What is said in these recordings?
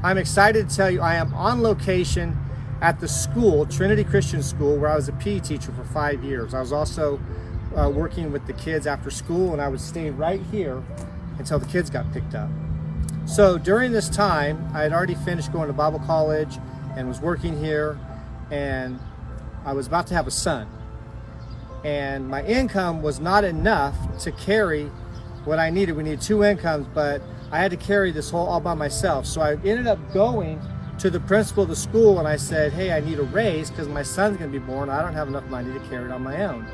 I'm excited to tell you I am on location at the school, Trinity Christian School, where I was a PE teacher for 5 years. I was also working with the kids after school, and I would stay right here until the kids got picked up. So during this time, I had already finished going to Bible college and was working here, and I was about to have a son. And my income was not enough to carry what I needed. We needed 2 incomes, but I had to carry this all by myself. So I ended up going to the principal of the school, and I said, hey, I need a raise because my son's going to be born. I don't have enough money to carry it on my own.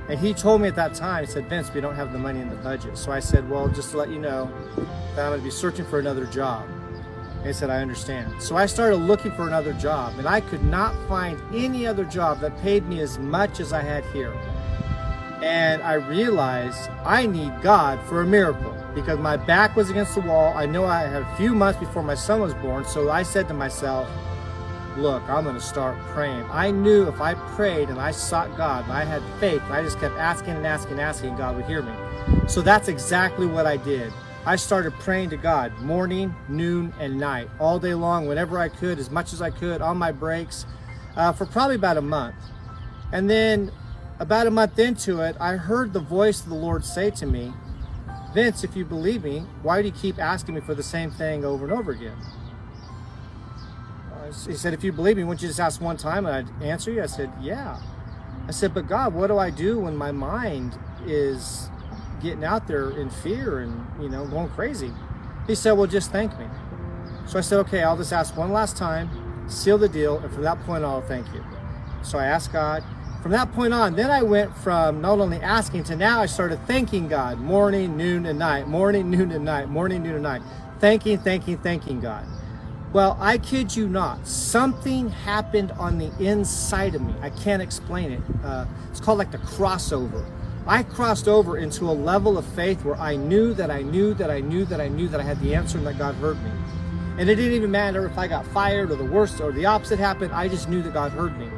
And he told me at that time, he said, Vince, we don't have the money in the budget. So I said, well, just to let you know that I'm going to be searching for another job. And he said, I understand. So I started looking for another job, and I could not find any other job that paid me as much as I had here. And I realized I need God for a miracle because my back was against the wall. I know I had a few months before my son was born. So I said to myself, look, I'm going to start praying. I knew if I prayed and I sought God and I had faith, and I just kept asking and asking and asking, God would hear me. So that's exactly what I did. I started praying to God morning, noon, and night, all day long, whenever I could, as much as I could, on my breaks, for probably about a month. And then about a month into it, I heard the voice of the Lord say to me, Vince, if you believe me, why do you keep asking me for the same thing over and over again? He said, if you believe me, wouldn't you just ask one time and I'd answer you? I said, yeah. I said, but God, what do I do when my mind is getting out there in fear and, going crazy? He said, well, just thank me. So I said, okay, I'll just ask one last time, seal the deal, and from that point on, I'll thank you. So I asked God. From that point on, then I went from not only asking to now I started thanking God morning, noon, and night, morning, noon, and night, morning, noon, and night, thanking God. Well, I kid you not, something happened on the inside of me. I can't explain it. It's called like the crossover. I crossed over into a level of faith where I knew that I had the answer and that God heard me. And it didn't even matter if I got fired or the worst or the opposite happened. I just knew that God heard me.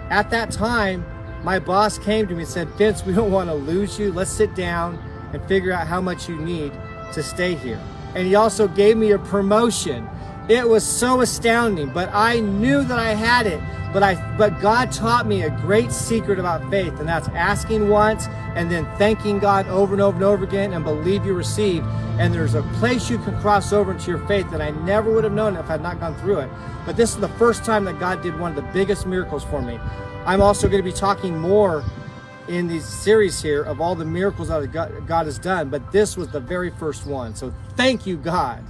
At that time, my boss came to me and said, Vince, we don't want to lose you. Let's sit down and figure out how much you need to stay here. And he also gave me a promotion. It was so astounding, but I knew that I had it. But God taught me a great secret about faith, and that's asking once and then thanking God over and over and over again and believe you receive. And there's a place you can cross over into your faith that I never would have known if I had not gone through it. But this is the first time that God did one of the biggest miracles for me. I'm also going to be talking more in these series here of all the miracles that God has done, but this was the very first one. So thank you, God.